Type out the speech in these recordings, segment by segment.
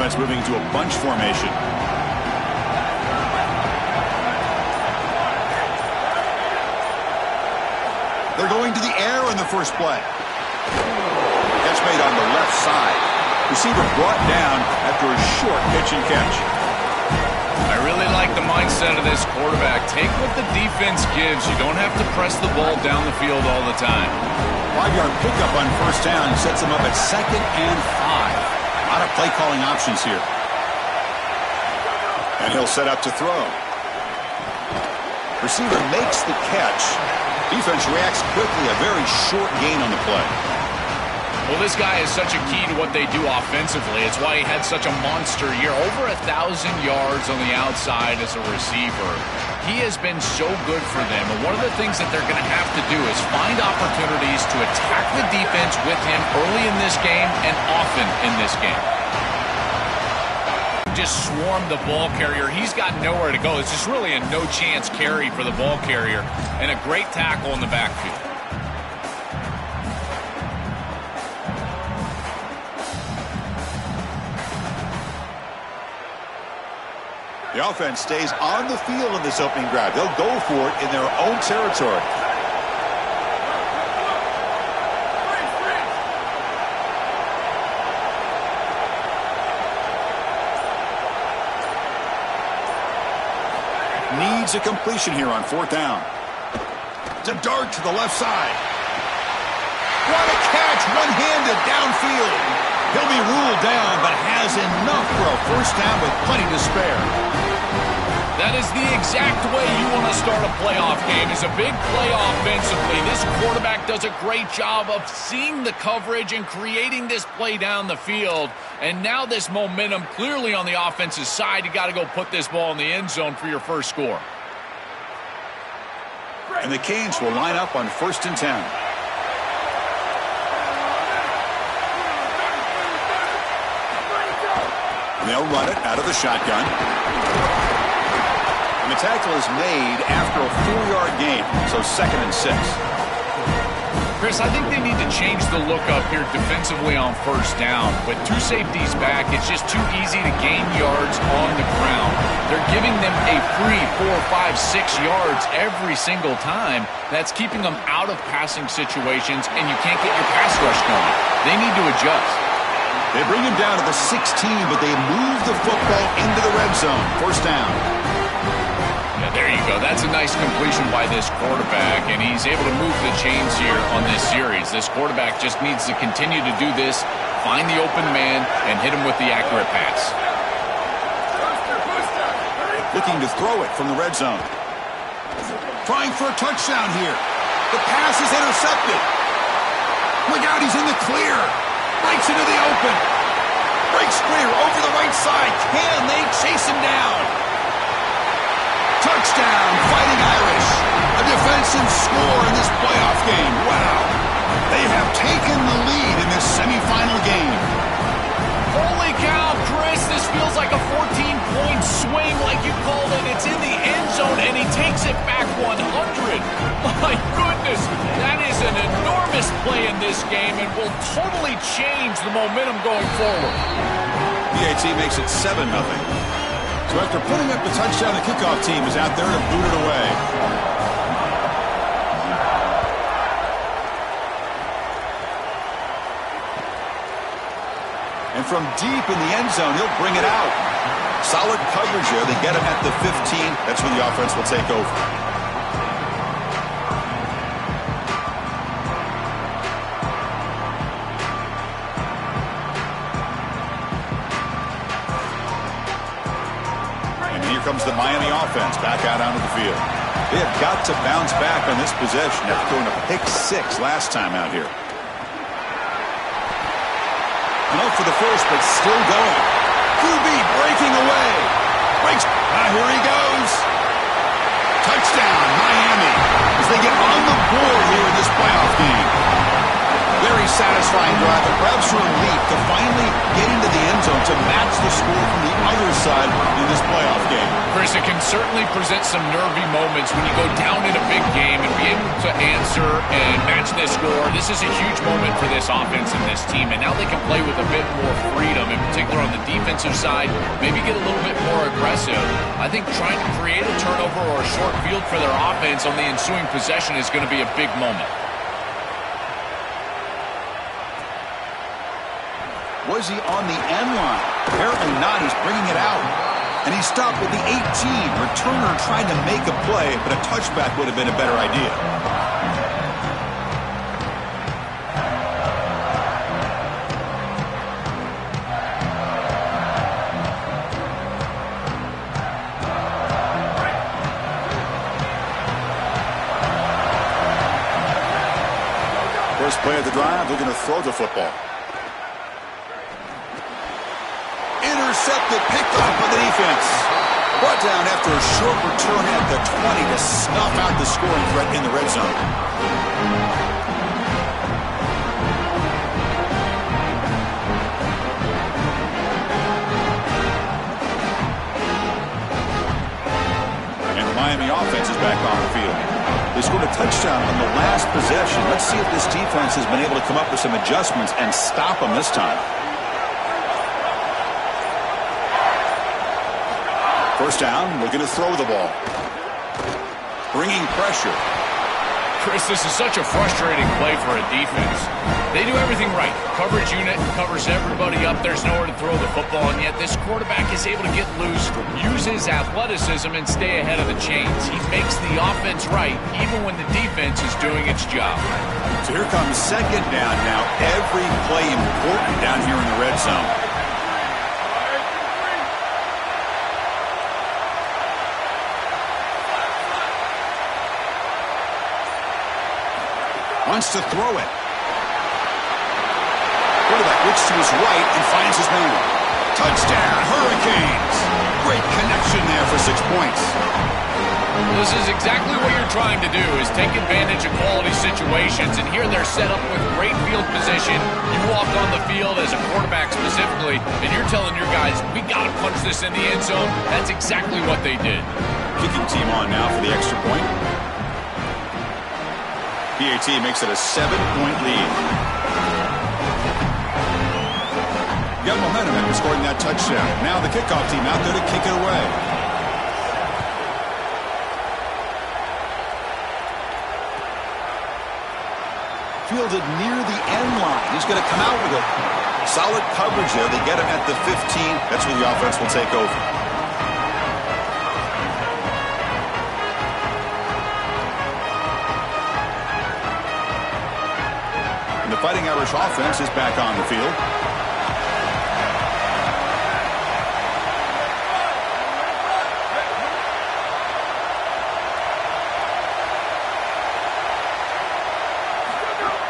offense moving into a bunch formation. They're going to the air in the first play. Catch made on the left side. Receiver brought down after a short pitch and catch. I really like the mindset of this quarterback. Take what the defense gives. You don't have to press the ball down the field all the time. 5-yard pickup on first down sets him up at 2nd and 5. A lot of play calling options here. And he'll set up to throw. Receiver makes the catch. Defense reacts quickly. A very short gain on the play. Well, this guy is such a key to what they do offensively. It's why he had such a monster year. Over 1,000 yards on the outside as a receiver. He has been so good for them. And one of the things that they're going to have to do is find opportunities to attack the defense with him early in this game and often in this game. Just swarm the ball carrier. He's got nowhere to go. It's just really a no-chance carry for the ball carrier. And a great tackle in the backfield. The offense stays on the field in this opening drive. They'll go for it in their own territory. Needs a completion here on 4th down. It's a dart to the left side. What a catch, one-handed downfield. He'll be ruled down, but has enough for a first down with plenty to spare. That is the exact way you want to start a playoff game. It's a big play offensively. This quarterback does a great job of seeing the coverage and creating this play down the field. And now this momentum clearly on the offensive side. You got to go put this ball in the end zone for your first score. And the Canes will line up on 1st and 10. And they'll run it out of the shotgun. And the tackle is made after a 4-yard gain, so 2nd and 6. Chris, I think they need to change the look up here defensively on first down. With 2 safeties back, it's just too easy to gain yards on the ground. They're giving them a free 4, 5, 6 yards every single time. That's keeping them out of passing situations, and you can't get your pass rush going. They need to adjust. They bring him down to the 16, but they move the football into the red zone. First down. Yeah, there you go. That's a nice completion by this quarterback, and he's able to move the chains here on this series. This quarterback just needs to continue to do this, find the open man, and hit him with the accurate pass. Looking to throw it from the red zone. Trying for a touchdown here. The pass is intercepted. Look out, he's in the clear. Breaks into the open. Breaks clear over the right side. Can they chase him down? Touchdown, Fighting Irish. A defensive score in this playoff game. Wow. They have taken the lead in this semifinal game. Holy cow, Chris. This feels like a 14-point swing like you called it. It's in the end zone, and he takes it back 100. My goodness. That is an enormous play in this game and will totally change the momentum going forward. PAT makes it 7-0. So after putting up the touchdown, the kickoff team is out there to boot it away. And from deep in the end zone, he'll bring it out. Solid coverage there. They get him at the 15. That's when the offense will take over. Comes the Miami offense back out onto the field. They have got to bounce back on this possession after throwing a pick 6 last time out here. No for the first, but still going. QB breaking away. Breaks. Here he goes. Touchdown, Miami, as they get on the board here in this playoff game. Very satisfying drive, but perhaps a relief to finally get into the end zone to match the score from the other side in this playoff game. Chris, it can certainly present some nervy moments when you go down in a big game and be able to answer and match this score. This is a huge moment for this offense and this team, and now they can play with a bit more freedom, in particular on the defensive side, maybe get a little bit more aggressive. I think trying to create a turnover or a short field for their offense on the ensuing possession is going to be a big moment. Was he on the end line? Apparently not. He's bringing it out. And he stopped with the 18. Returner tried to make a play, but a touchback would have been a better idea. First play of the drive, they're going to throw the football. Intercepted, picked off by the defense. Brought down after a short return at the 20 to snuff out the scoring threat in the red zone. And the Miami offense is back on the field. They scored a touchdown on the last possession. Let's see if this defense has been able to come up with some adjustments and stop them this time. First down, looking to throw the ball. Bringing pressure. Chris, this is such a frustrating play for a defense. They do everything right. Coverage unit covers everybody up. There's nowhere to throw the football, and yet this quarterback is able to get loose, use his athleticism, and stay ahead of the chains. He makes the offense right, even when the defense is doing its job. So here comes second down now. Every play important down here in the red zone. Wants to throw it. Quarterback looks to his right and finds his man. Touchdown, Hurricanes. Great connection there for 6 points. This is exactly what you're trying to do, is take advantage of quality situations. And here they're set up with great field position. You walk on the field as a quarterback specifically, and you're telling your guys, we got to punch this in the end zone. That's exactly what they did. Kicking team on now for the extra point. PAT makes it a 7-point lead. Got momentum after scoring that touchdown. Now the kickoff team out there to kick it away. Fielded near the end line. He's going to come out with it. Solid coverage there. They get him at the 15. That's where the offense will take over. The Fighting Irish offense is back on the field.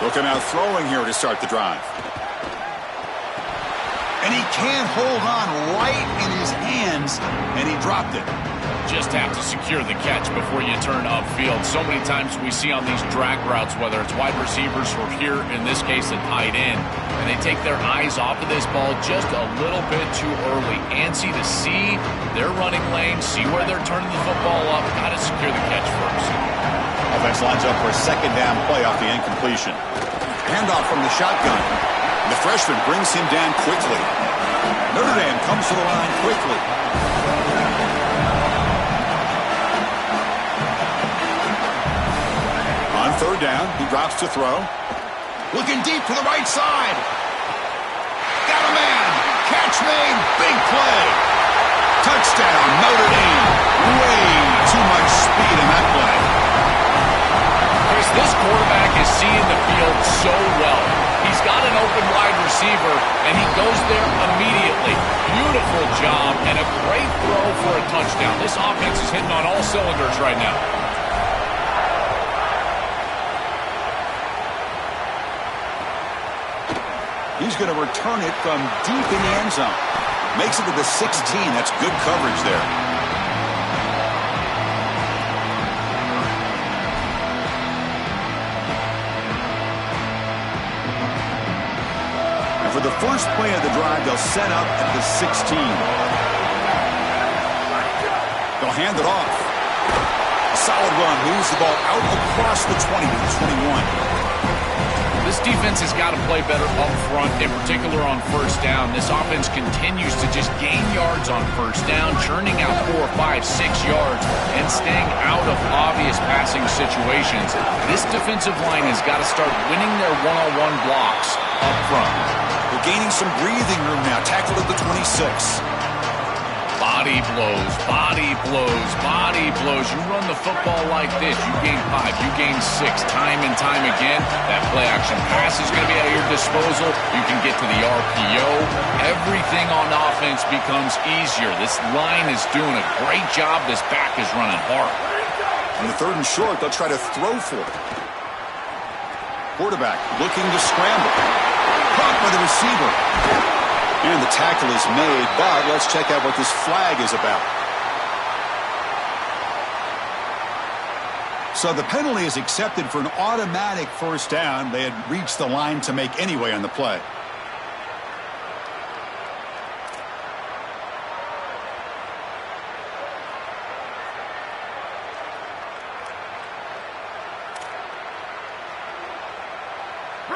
They'll come out throwing here to start the drive. And he can't hold on right in his hands, and he dropped it. Just have to secure the catch before you turn upfield. So many times we see on these drag routes, whether it's wide receivers or here, in this case, a tight end, and they take their eyes off of this ball just a little bit too early. Antsy to see their running lane, see where they're turning the football up. Got to secure the catch first. Offense lines up for a second down play off the incompletion. Handoff from the shotgun. The freshman brings him down quickly. Notre Dame comes to the line quickly. On third down, he drops to throw. Looking deep to the right side. Got a man. Catch made. Big play. Touchdown, Notre Dame. Way too much speed in that play. Chris, this quarterback is seeing the field so well. He's got an open wide receiver, and he goes there immediately. Beautiful job, and a great throw for a touchdown. This offense is hitting on all cylinders right now. He's going to return it from deep in the end zone. Makes it to the 16. That's good coverage there. For the first play of the drive, they'll set up at the 16. They'll hand it off. A solid run. Moves the ball out across the 20 to the 21. This defense has got to play better up front, in particular on first down. This offense continues to just gain yards on first down, churning out 4, 5, 6 yards, and staying out of obvious passing situations. This defensive line has got to start winning their one-on-one blocks up front. They're gaining some breathing room now. Tackled at the 26. Body blows, body blows, body blows. You run the football like this, you gain 5, you gain 6, time and time again. That play action pass is going to be at your disposal. You can get to the RPO. Everything on offense becomes easier. This line is doing a great job. This back is running hard. On the 3rd and short, they'll try to throw for it. Quarterback looking to scramble. Caught by the receiver. And the tackle is made, but let's check out what this flag is about. So the penalty is accepted for an automatic first down. They had reached the line to make anyway on the play.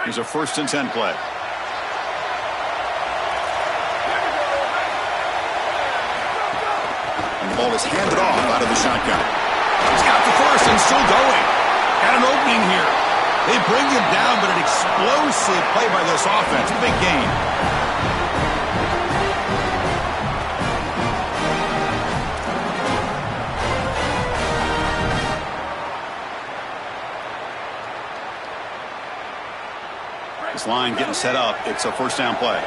Here's a 1st and 10 play. Ball is handed off out of the shotgun. He's got the first and still going. Got an opening here. They bring him down, but an explosive play by this offense. Big gain. This line getting set up. It's a first down play.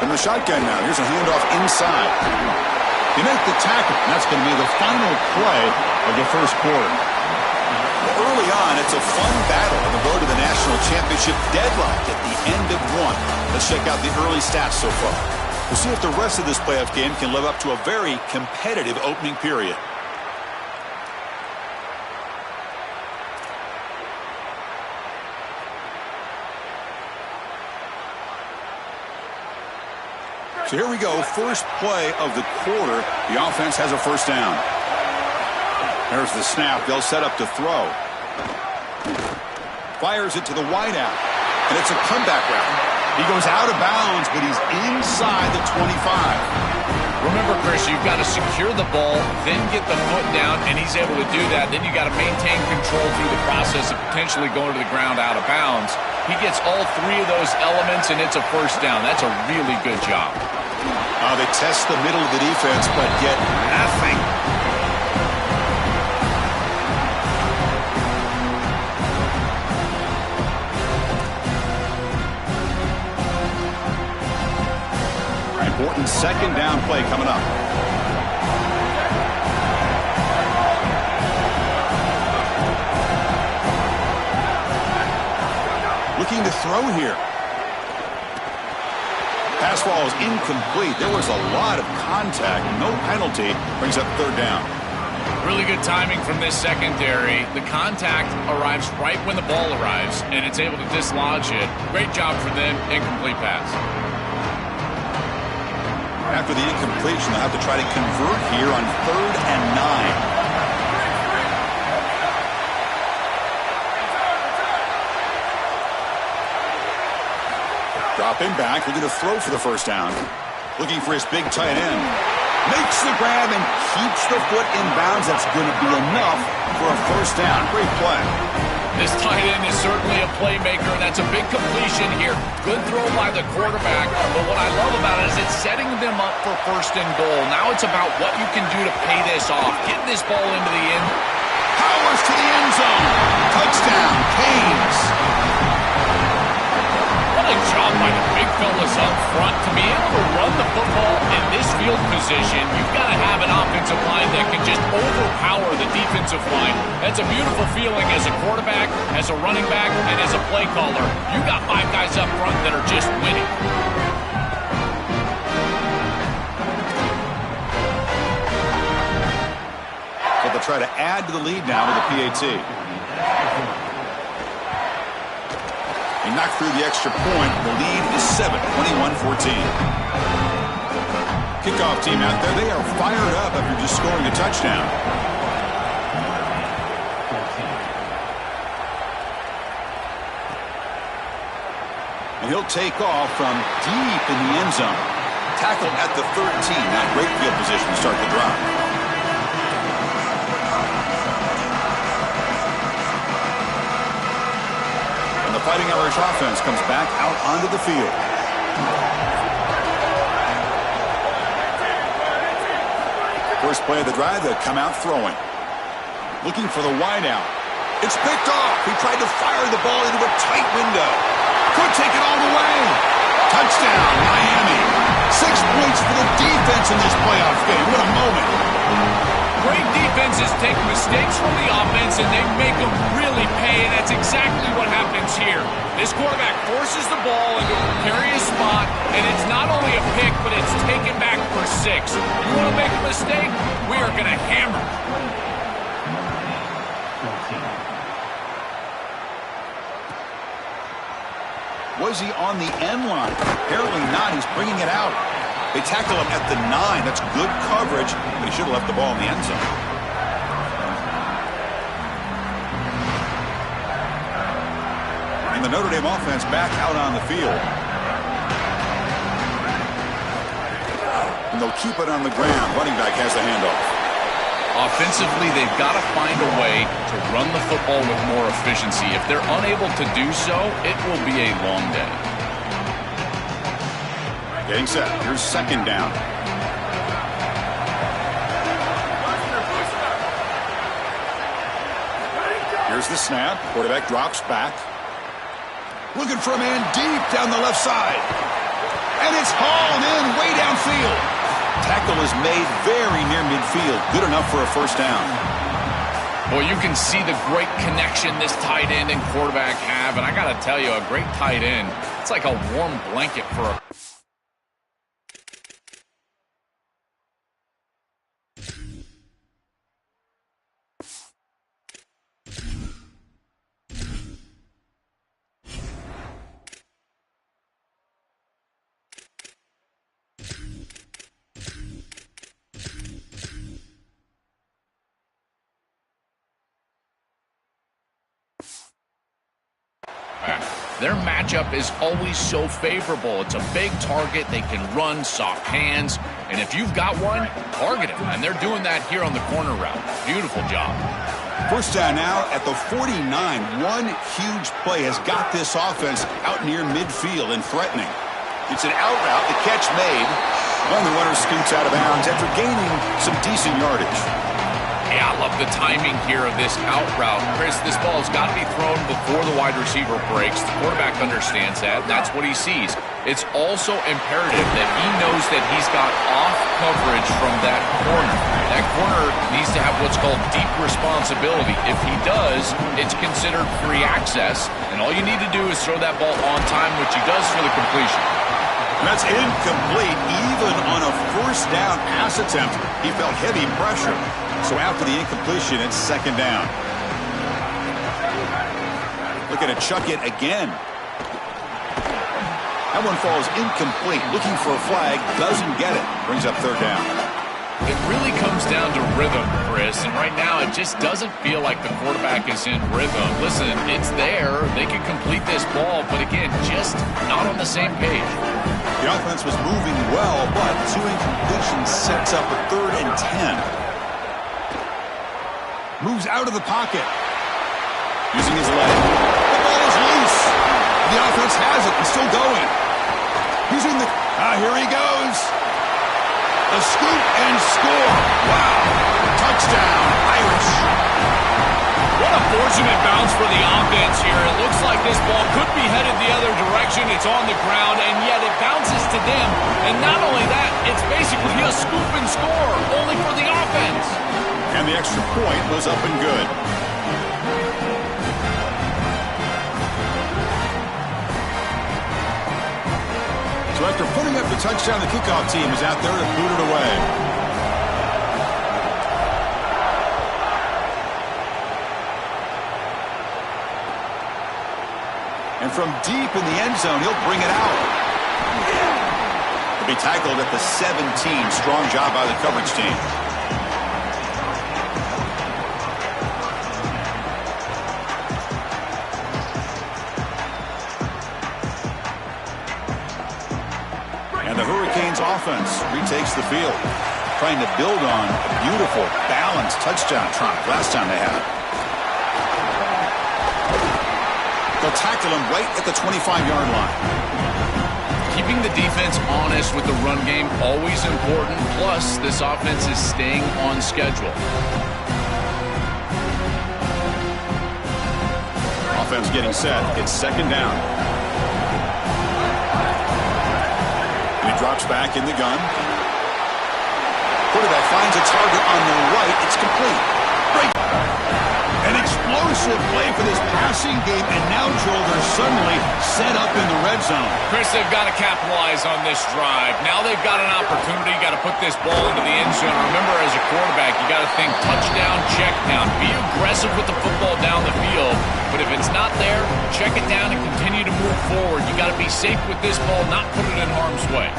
From the shotgun now. Here's a handoff inside. They make the tackle. And that's going to be the final play of the first quarter. Well, early on, it's a fun battle on the road to the national championship. Deadlocked at the end of one. Let's check out the early stats so far. We'll see if the rest of this playoff game can live up to a very competitive opening period. So here we go, first play of the quarter. The offense has a first down. There's the snap. They'll set up to throw. Fires it to the wideout. And it's a comeback route. He goes out of bounds, but he's inside the 25. Remember, Chris, you've got to secure the ball, then get the foot down, and he's able to do that. Then you got to maintain control through the process of potentially going to the ground out of bounds. He gets all 3 of those elements, and it's a first down. That's a really good job. They test the middle of the defense, but get nothing. Important second down play coming up. Looking to throw here. Pass ball is incomplete. There was a lot of contact. No penalty. Brings up 3rd down. Really good timing from this secondary. The contact arrives right when the ball arrives, and it's able to dislodge it. Great job for them. Incomplete pass. After the incompletion, they'll have to try to convert here on 3rd and 9. Dropping back, looking to throw for the first down. Looking for his big tight end. Makes the grab and keeps the foot in bounds. That's going to be enough for a first down. Great play. This tight end is certainly a playmaker, and that's a big completion here. Good throw by the quarterback, but what I love about it is it's setting them up for 1st and goal. Now it's about what you can do to pay this off. Get this ball into the end. Powers to the end zone. Touchdown, Canes. What a job by the big fellas up front. To be able to run the football in this field position, you've got to have an offensive line that can just overpower the defensive line. That's a beautiful feeling as a quarterback, as a running back, and as a play caller. You got 5 guys up front that are just winning. So they'll try to add to the lead now with the PAT. They knock through the extra point. The lead is 7, 21-14. Kickoff team out there, they are fired up after just scoring a touchdown. And he'll take off from deep in the end zone. Tackled at the 13. Not great field position to start the drive. And the Fighting Irish offense comes back out onto the field. First play of the drive, they'll come out throwing. Looking for the wideout. It's picked off. He tried to fire the ball into a tight window. Could take it all the way. Touchdown, Miami. 6 points for the defense in this playoff game. What a moment. Great defenses take mistakes from the offense, and they make them really pay, and that's exactly what happens here. This quarterback forces the ball into a precarious spot, and it's not only a pick, but it's taken back for 6. You want to make a mistake? We are going to hammer. Was he on the end line? Apparently not. He's bringing it out. They tackle him at the 9. That's good coverage, but he should have left the ball in the end zone. And the Notre Dame offense back out on the field. And they'll keep it on the ground. Running back has the handoff. Offensively, they've got to find a way to run the football with more efficiency. If they're unable to do so, it will be a long day. Getting set. Here's second down. Here's the snap. Quarterback drops back. Looking for a man deep down the left side. And it's hauled in way downfield. Tackle is made very near midfield. Good enough for a first down. Well, you can see the great connection this tight end and quarterback have. And I got to tell you, a great tight end, it's like a warm blanket for a... Their matchup is always so favorable. It's a big target. They can run, soft hands. And if you've got one, target him. And they're doing that here on the corner route. Beautiful job. First down now at the 49. One huge play has got this offense out near midfield and threatening. It's an out route. The catch made. When the runner scoots out of bounds after gaining some decent yardage. Yeah, I love the timing here of this out route. Chris, this ball has got to be thrown before the wide receiver breaks. The quarterback understands that. That's what he sees. It's also imperative that he knows that he's got off coverage from that corner. That corner needs to have what's called deep responsibility. If he does, it's considered free access. And all you need to do is throw that ball on time, which he does for the completion. That's incomplete. Even on a first down pass attempt, he felt heavy pressure. So after the incompletion, it's second down. Looking to chuck it again. That one falls incomplete. Looking for a flag. Doesn't get it. Brings up third down. It really comes down to rhythm, Chris. And right now, it just doesn't feel like the quarterback is in rhythm. Listen, it's there. They can complete this ball. But again, just not on the same page. The offense was moving well, but 2 incompletions sets up a 3rd and 10. Moves out of the pocket. Using his leg. The ball is loose. The offense has it and still going. Using the... here he goes. A scoop and score. Wow. Touchdown, Irish. What a fortunate bounce for the offense here. It looks like this ball could be headed the other direction. It's on the ground, and yet it bounces to them. And not only that, it's basically a scoop and score, only for the offense. And the extra point was up and good. So after putting up the touchdown, the kickoff team is out there to boot it away. And from deep in the end zone, he'll bring it out. He'll be tackled at the 17. Strong job by the coverage team. And the Hurricanes offense retakes the field, trying to build on a beautiful, balanced touchdown trot last time they had it. They'll tackle him right at the 25-yard line. Keeping the defense honest with the run game, always important. Plus, this offense is staying on schedule. Offense getting set. It's second down. And he drops back in the gun. Quarterback finds a target on the right. It's complete. Break. An explosive play for this passing game, and now, Joel, they're suddenly set up in the red zone. Chris, they've got to capitalize on this drive. Now they've got an opportunity. You got to put this ball into the end zone. Remember, as a quarterback, you got to think touchdown, check down. Be aggressive with the football down the field. But if it's not there, check it down and continue to move forward. You got to be safe with this ball, not put it in harm's way.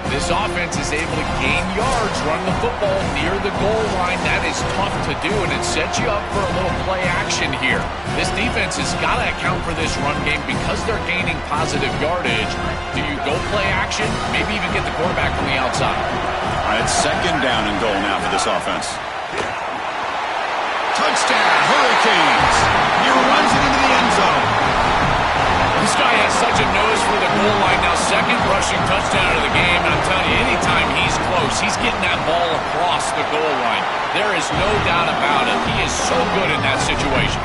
This offense is able to gain yards, run the football near the goal line. That is tough to do, and it sets you up for a little play action here. This defense has got to account for this run game because they're gaining positive yardage. Do you go play action? Maybe even get the quarterback from the outside. All right, it's second down and goal now for this offense. Touchdown, Hurricanes. He runs it into the end zone. This guy has such a nose for the goal line. Now, second rushing touchdown of the game. And I'm telling you, anytime he's close, he's getting that ball across the goal line. There is no doubt about it. He is so good in that situation.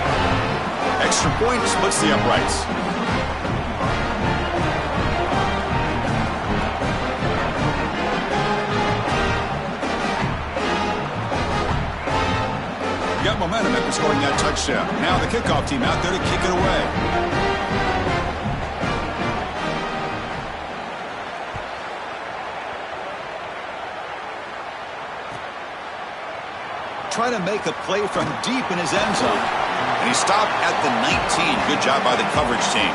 Extra point splits the uprights. Got momentum after scoring that touchdown. Now the kickoff team out there to kick it away. Trying to make a play from deep in his end zone. And he stopped at the 19. Good job by the coverage team.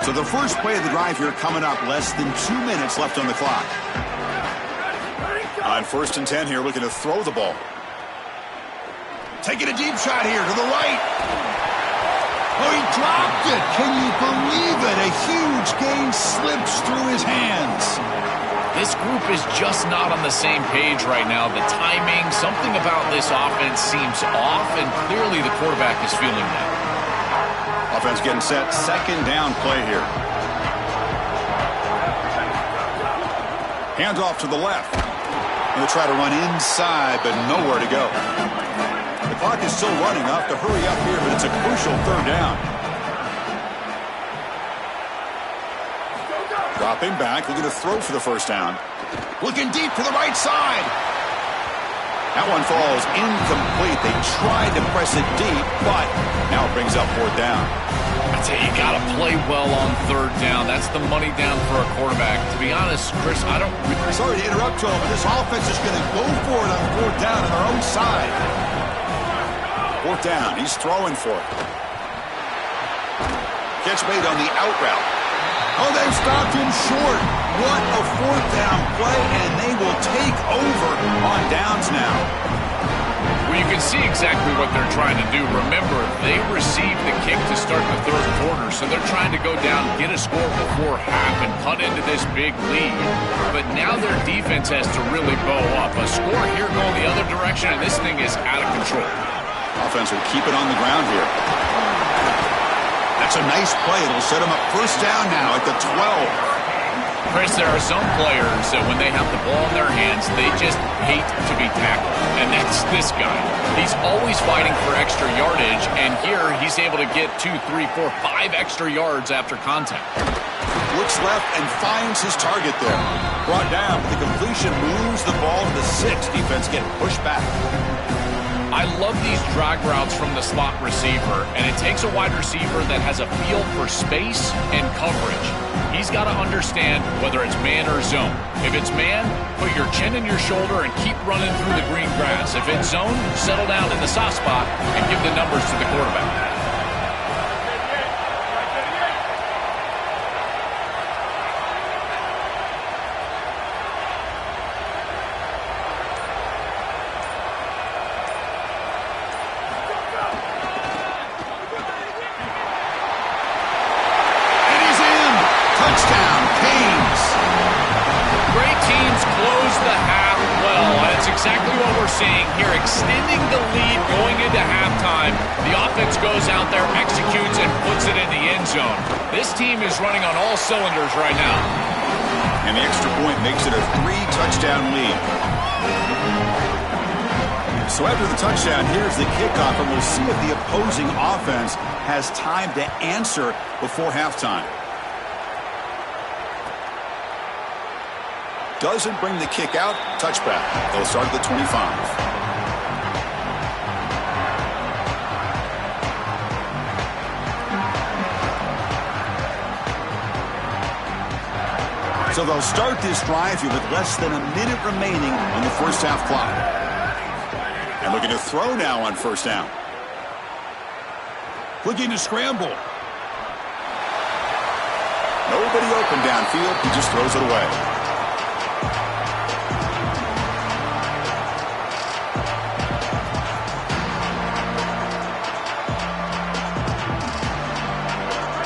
So the first play of the drive here coming up, less than 2 minutes left on the clock. On first and 10 here, looking to throw the ball. Taking a deep shot here to the right. Oh, he dropped it. Can you believe it? A huge gain slips through his hands. This group is just not on the same page right now. The timing, something about this offense seems off, and clearly the quarterback is feeling that. Offense getting set. Second down play here. Hands off to the left. They'll try to run inside, but nowhere to go. The clock is still running. I'll have to hurry up here, but it's a crucial third down. Dropping back, looking to throw for the first down. Looking deep to the right side. That one falls incomplete. They tried to press it deep, but now it brings up fourth down. I tell you, you got to play well on third down. That's the money down for a quarterback. To be honest, Chris, I don't... Sorry to interrupt, Joel, but this offense is going to go for it on fourth down on their own side. Fourth down. He's throwing for it. Catch made on the out route. Oh, they've stopped him short. What a fourth down play, and they will take over on downs now. Well, you can see exactly what they're trying to do. Remember, they received the kick to start the third quarter, so they're trying to go down, get a score before half, and cut into this big lead. But now their defense has to really bow up. A score here going the other direction, and this thing is out of control. Offense will keep it on the ground here. That's a nice play. It'll set them up first down now at the 12. Chris, there are some players that when they have the ball in their hands, they just hate to be tackled. And that's this guy. He's always fighting for extra yardage, and here he's able to get 2, 3, 4, 5 extra yards after contact. Looks left and finds his target there. Brought down, but the completion moves the ball to the 6. Defense getting pushed back. I love these drag routes from the slot receiver, and it takes a wide receiver that has a feel for space and coverage. He's got to understand whether it's man or zone. If it's man, put your chin in your shoulder and keep running through the green grass. If it's zone, settle down in the soft spot and give the numbers to the quarterback. Exactly what we're seeing here, extending the lead going into halftime. The offense goes out there, executes, and puts it in the end zone. This team is running on all cylinders right now. And the extra point makes it a 3-touchdown lead. So after the touchdown, here's the kickoff, and we'll see if the opposing offense has time to answer before halftime. Doesn't bring the kick out. Touchback. They'll start at the 25. So they'll start this drive here with less than a minute remaining on the first half clock. And looking to throw now on first down. Looking to scramble. Nobody open downfield. He just throws it away.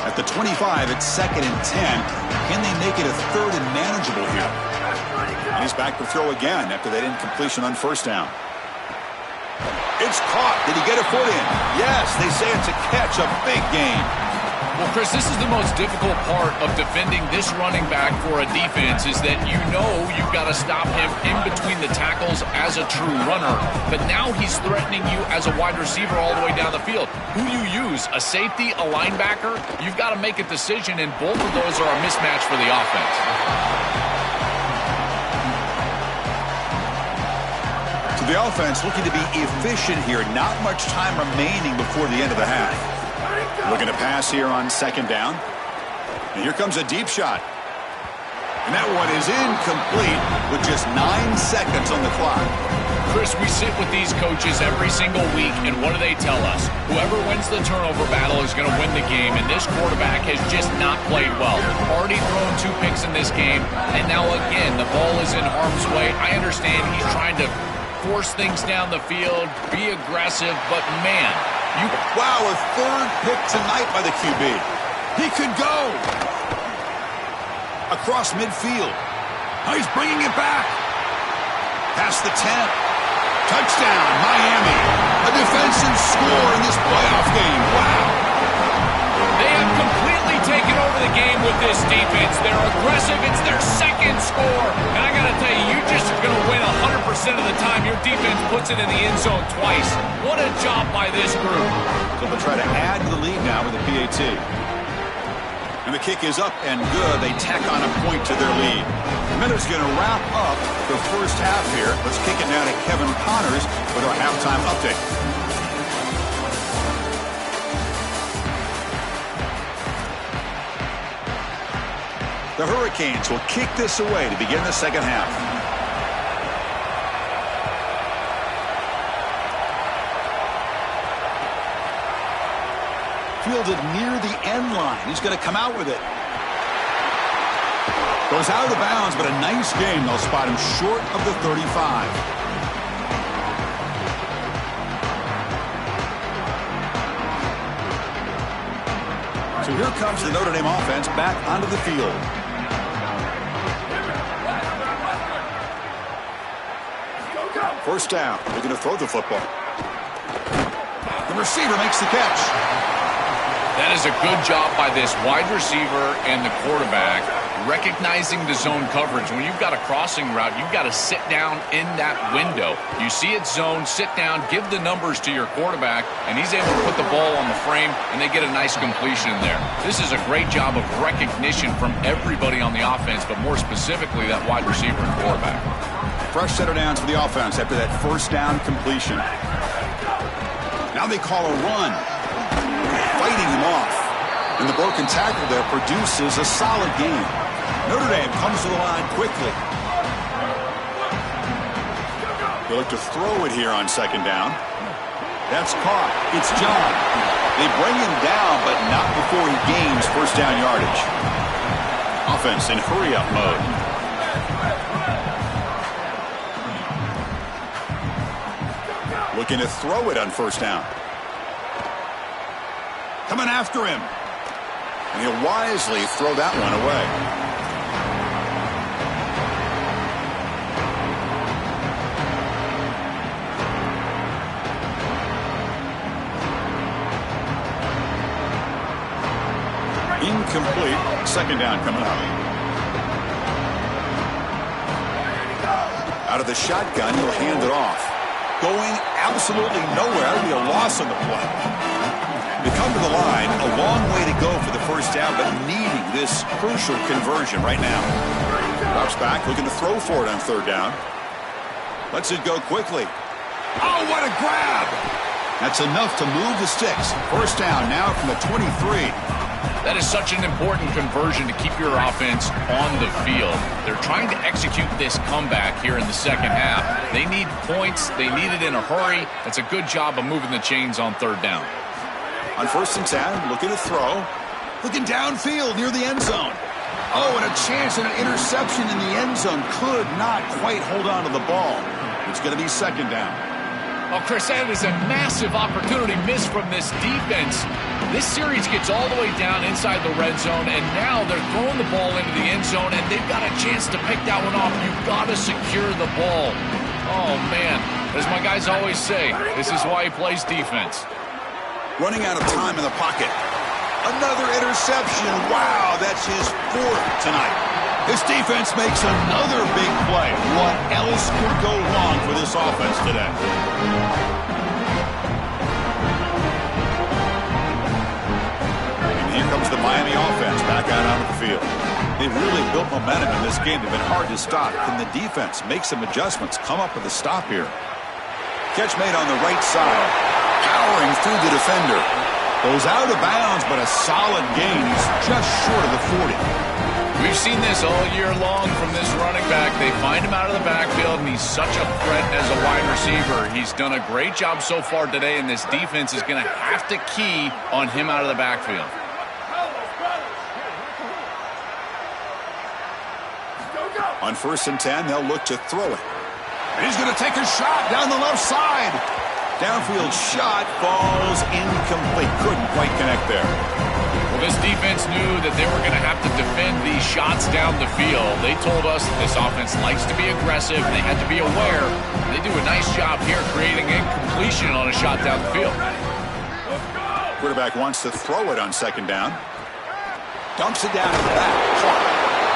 At the 25, it's 2nd and 10. Can they make it a 3rd and manageable here? And he's back to throw again after that incompletion on first down. It's caught. Did he get a foot in? Yes, they say it's a catch, a big gain. Well, Chris, this is the most difficult part of defending this running back for a defense is that you know you've got to stop him in between the tackles as a true runner. But now he's threatening you as a wide receiver all the way down the field. Who do you use? A safety, a linebacker? You've got to make a decision, and both of those are a mismatch for the offense. So the offense looking to be efficient here. Not much time remaining before the end of the half. Looking to pass here on 2nd down. And here comes a deep shot. And that one is incomplete with just 9 seconds on the clock. Chris, we sit with these coaches every single week, and what do they tell us? Whoever wins the turnover battle is going to win the game, and this quarterback has just not played well. Already thrown 2 picks in this game, and now again, the ball is in harm's way. I understand he's trying to force things down the field, be aggressive, but man, wow, a 3rd pick tonight by the QB. He could go across midfield. Oh, he's bringing it back. Past the 10. Touchdown, Miami. A defensive score in this playoff game. Wow. They have completely taken over the game with this defense. They're aggressive. It's their 2nd score. And I got to tell you, you just are going to win 100% of the time. Your defense puts it in the end zone twice. What a job by this group. So they'll try to add to the lead now with a PAT. And the kick is up and good. They tack on a point to their lead. Miller's going to wrap up the first half here. Let's kick it down to Kevin Connors with our halftime update. The Hurricanes will kick this away to begin the second half. Fielded near the end line. He's going to come out with it. Goes out of bounds, but a nice game. They'll spot him short of the 35. So here comes the Notre Dame offense back onto the field. First down. They're going to throw the football. The receiver makes the catch. That is a good job by this wide receiver and the quarterback recognizing the zone coverage. When you've got a crossing route, you've got to sit down in that window. You see it's zone, sit down, give the numbers to your quarterback, and he's able to put the ball on the frame, and they get a nice completion there. This is a great job of recognition from everybody on the offense, but more specifically that wide receiver and quarterback. Fresh set of downs for the offense after that first down completion. Now they call a run. Fighting him off. And the broken tackle there produces a solid game. Notre Dame comes to the line quickly. They look to throw it here on second down. That's caught. It's John. They bring him down, but not before he gains first down yardage. Offense in hurry-up mode. Looking to throw it on first down. Coming after him. And he'll wisely throw that one away. Incomplete. Second down coming up. Out of the shotgun, he'll hand it off. Going absolutely nowhere. That would be a loss on the play. They come to the line, a long way to go for the first down, but needing this crucial conversion right now. Drops back, looking to throw for it on third down. Lets it go quickly. Oh, what a grab! That's enough to move the sticks. First down now from the 23. That is such an important conversion to keep your offense on the field. They're trying to execute this comeback here in the second half. They need points. They need it in a hurry. That's a good job of moving the chains on third down. On first and 10, looking to throw. Looking downfield near the end zone. Oh, and a chance at an interception in the end zone. Could not quite hold on to the ball. It's going to be second down. Oh, Chris, that is a massive opportunity missed from this defense. This series gets all the way down inside the red zone, and now they're throwing the ball into the end zone, and they've got a chance to pick that one off. You've got to secure the ball. Oh, man. As my guys always say, this is why he plays defense. Running out of time in the pocket. Another interception. Wow, that's his fourth tonight. This defense makes another big play. What else could go wrong for this offense today? And here comes the Miami offense back out onto the field. They've really built momentum in this game. They've been hard to stop. Can the defense make some adjustments, come up with a stop here? Catch made on the right side. Powering through the defender. Goes out of bounds, but a solid gain. He's just short of the 40. We've seen this all year long from this running back. They find him out of the backfield, and he's such a threat as a wide receiver. He's done a great job so far today, and this defense is going to have to key on him out of the backfield. On first and 10, they'll look to throw it. And he's going to take a shot down the left side. Downfield shot falls incomplete. Couldn't quite connect there. Well, this defense knew that they were going to have to defend these shots down the field. They told us that this offense likes to be aggressive, and they had to be aware. They do a nice job here creating incompletion on a shot down the field. Quarterback wants to throw it on second down. Dumps it down to the back.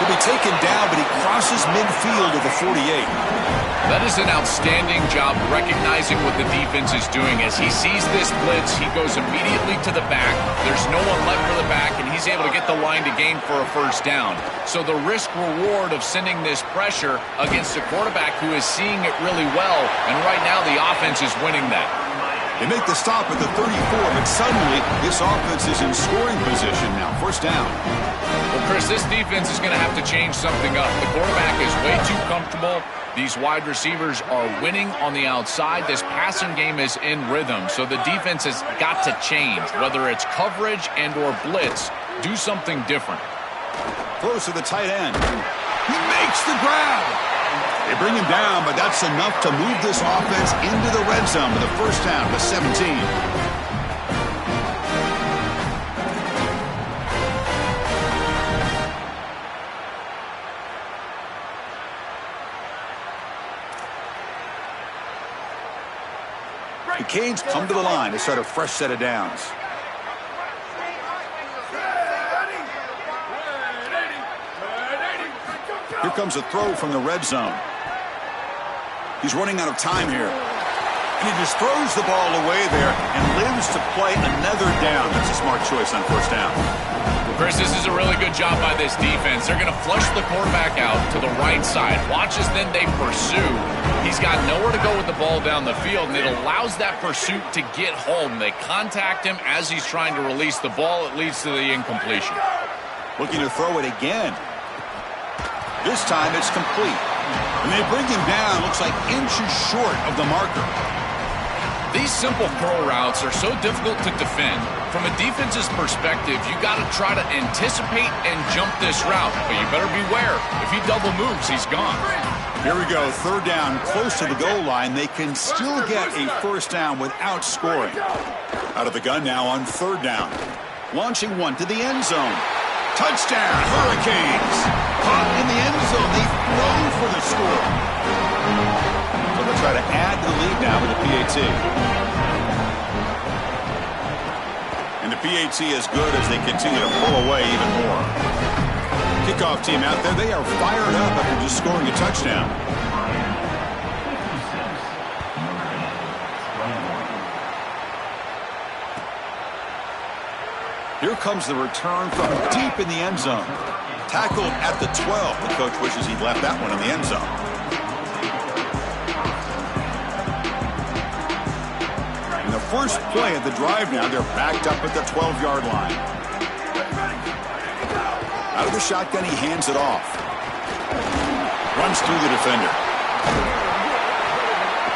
He'll be taken down, but he crosses midfield to the 48. That is an outstanding job recognizing what the defense is doing. As he sees this blitz, he goes immediately to the back. There's no one left for the back, and he's able to get the line to gain for a first down. So the risk-reward of sending this pressure against a quarterback who is seeing it really well, and right now the offense is winning that. They make the stop at the 34, but suddenly this offense is in scoring position now. First down. Well, Chris, this defense is going to have to change something up. The quarterback is way too comfortable. These wide receivers are winning on the outside. This passing game is in rhythm, so the defense has got to change. Whether it's coverage and or blitz, do something different. Close to the tight end. He makes the grab. They bring him down, but that's enough to move this offense into the red zone with a first down to 17. The Canes come to the line to start a fresh set of downs. Here comes a throw from the red zone. He's running out of time here. And he just throws the ball away there and lives to play another down. That's a smart choice on first down. Chris, this is a really good job by this defense. They're going to flush the quarterback out to the right side. Watch as then they pursue. He's got nowhere to go with the ball down the field, and it allows that pursuit to get home. They contact him as he's trying to release the ball. It leads to the incompletion. Looking to throw it again. This time it's complete. And they bring him down, looks like inches short of the marker. These simple curl routes are so difficult to defend. From a defense's perspective, you got to try to anticipate and jump this route. But you better beware. If he double moves, he's gone. Here we go, third down, close to the goal line. They can still get a first down without scoring. Out of the gun now on third down. Launching one to the end zone. Touchdown, Hurricanes. Caught in the end zone. They throw for the score. So they'll try to add to the lead now with the PAT. And the PAT is good as they continue to pull away even more. Kickoff team out there. They are fired up after just scoring a touchdown. Here comes the return from deep in the end zone. Tackled at the 12. The coach wishes he'd left that one in the end zone. In the first play of the drive now, they're backed up at the 12-yard line. Out of the shotgun, he hands it off. Runs through the defender.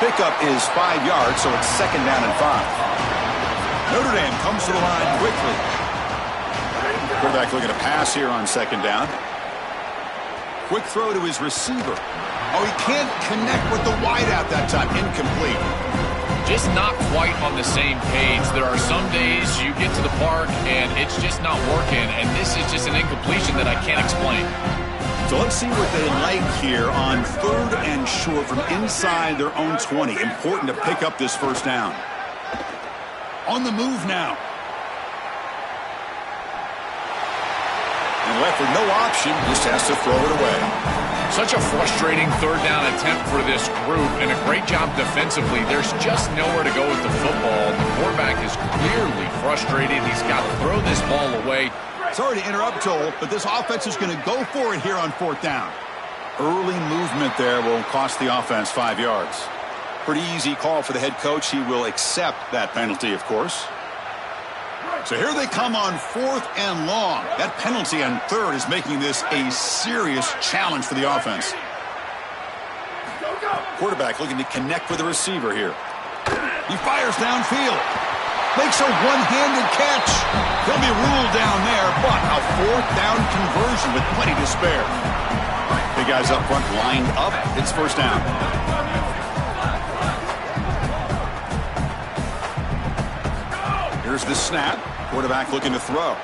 Pickup is 5 yards, so it's second down and 5. Notre Dame comes to the line quickly. Quarterback looking to pass here on second down. Quick throw to his receiver. Oh, he can't connect with the wideout that time. Incomplete. Just not quite on the same page. There are some days you get to the park and it's just not working, and this is just an incompletion that I can't explain. So let's see what they like here on third and short from inside their own 20. Important to pick up this first down. On the move now. And left with no option, just has to throw it away. Such a frustrating third down attempt for this group, and a great job defensively. There's just nowhere to go with the football. The quarterback is clearly frustrated. He's got to throw this ball away. Sorry to interrupt, Joel, but this offense is going to go for it here on fourth down. Early movement there will cost the offense 5 yards. Pretty easy call for the head coach. He will accept that penalty, of course. So here they come on fourth and long. That penalty on third is making this a serious challenge for the offense. Quarterback looking to connect with the receiver here. He fires downfield. Makes a one-handed catch. He'll be ruled down there, but a fourth down conversion with plenty to spare. Big guys up front lined up. It's first down. Here's the snap. Quarterback looking to throw.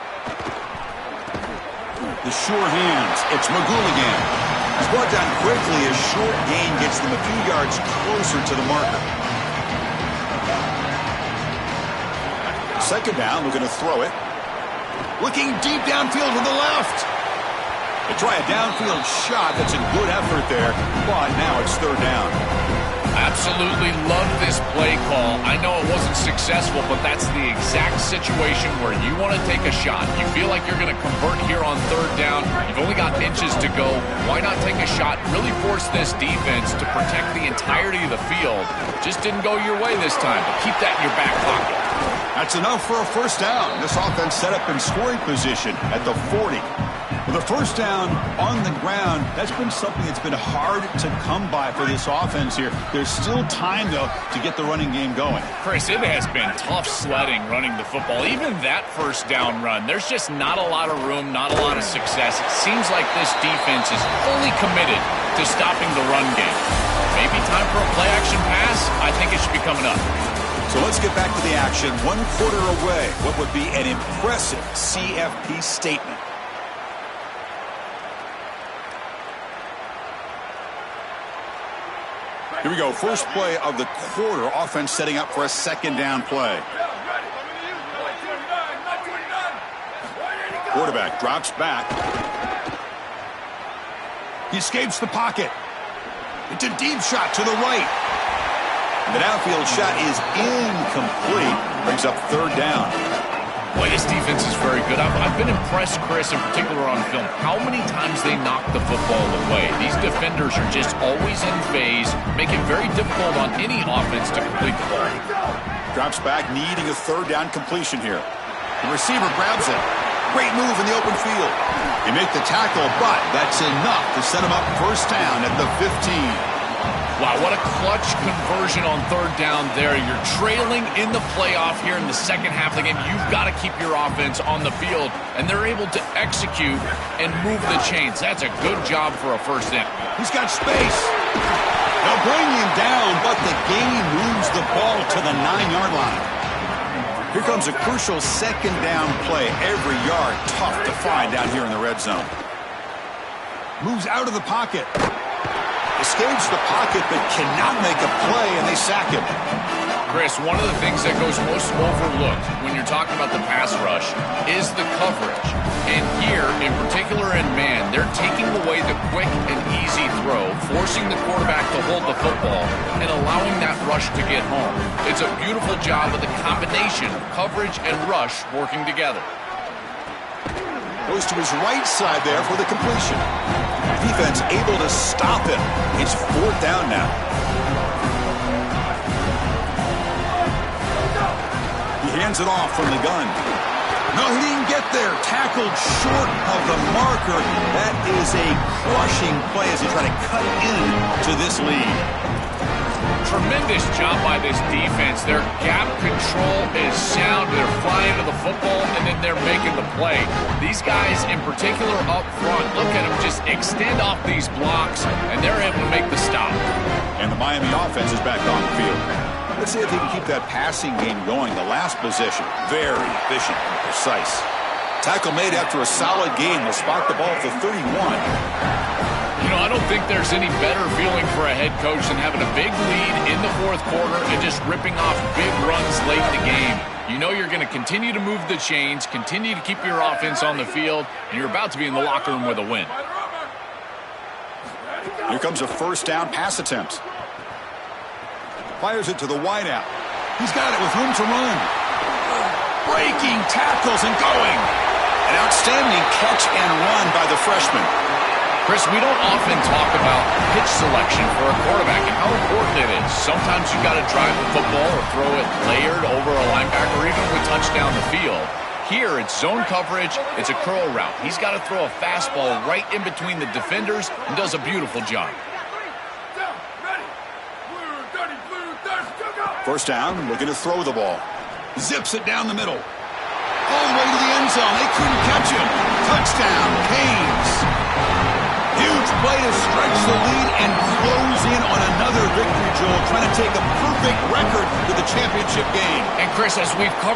The sure hands. It's McGooligan. He's brought down quickly. A short gain gets them a few yards closer to the marker. Second down, looking to throw it. Looking deep downfield to the left. They try a downfield shot. That's a good effort there, but now it's third down. Absolutely love this play call. I know it wasn't successful, but that's the exact situation where you want to take a shot. You feel like you're going to convert here on third down. You've only got inches to go. Why not take a shot? Really force this defense to protect the entirety of the field. Just didn't go your way this time, but keep that in your back pocket. That's enough for a first down. This offense set up in scoring position at the 40. With a first down on the ground, that's been something that's been hard to come by for this offense here. There's still time, though, to get the running game going. Chris, it has been tough sledding running the football. Even that first down run, there's just not a lot of room, not a lot of success. It seems like this defense is fully committed to stopping the run game. Maybe time for a play-action pass? I think it should be coming up. So let's get back to the action. 1 quarter away. What would be an impressive CFP statement? Here we go. First play of the quarter. Offense setting up for a second down play. Quarterback drops back. He escapes the pocket. It's a deep shot to the right. The downfield shot is incomplete. Brings up third down. Boy, this defense is very good. I've been impressed, Chris, in particular on film, how many times they knock the football away. These defenders are just always in phase, making it very difficult on any offense to complete the ball. Drops back, needing a third down completion here. The receiver grabs it. Great move in the open field. They make the tackle, but that's enough to set him up first down at the 15. Wow, what a clutch conversion on third down there. You're trailing in the playoff here in the second half of the game. You've got to keep your offense on the field, and they're able to execute and move the chains. That's a good job for a first down. He's got space. They'll bring him down, but the game moves the ball to the 9-yard line. Here comes a crucial second down play. Every yard tough to find down here in the red zone. Moves out of the pocket. Escapes the pocket, but cannot make a play, and they sack him. Chris, one of the things that goes most overlooked when you're talking about the pass rush is the coverage. And here, in particular in man, they're taking away the quick and easy throw, forcing the quarterback to hold the football, and allowing that rush to get home. It's a beautiful job of the combination of coverage and rush working together. Goes to his right side there for the completion. Defense able to stop him. It's fourth down now. He hands it off from the gun. No, he didn't get there. Tackled short of the marker. That is a crushing play as they try to cut into this lead. Tremendous job by this defense. Their gap control is sound. They're flying to the football, and then they're making the play. These guys, in particular up front, look at them just extend off these blocks, and they're able to make the stop. And the Miami offense is back on the field. Let's see if they can keep that passing game going. The last possession, very efficient and precise. Tackle made after a solid game. They'll spot the ball at the 31. You know, I don't think there's any better feeling for a head coach than having a big lead in the fourth quarter and just ripping off big runs late in the game. You know you're going to continue to move the chains, continue to keep your offense on the field, and you're about to be in the locker room with a win. Here comes a first down pass attempt. Fires it to the wideout. He's got it with room to run. Breaking tackles and going. An outstanding catch and run by the freshman. Chris, we don't often talk about pitch selection for a quarterback and how important it is. Sometimes you got to drive the football or throw it layered over a linebacker or even with touch down the field. Here, it's zone coverage. It's a curl route. He's got to throw a fastball right in between the defenders and does a beautiful job. First down, looking to throw the ball. Zips it down the middle. All the way to the end zone. They couldn't catch him. Touchdown, Canes. Huge play to stretch the lead and close in on another victory, Joel, trying to take a perfect record to the championship game. And Chris, as we've covered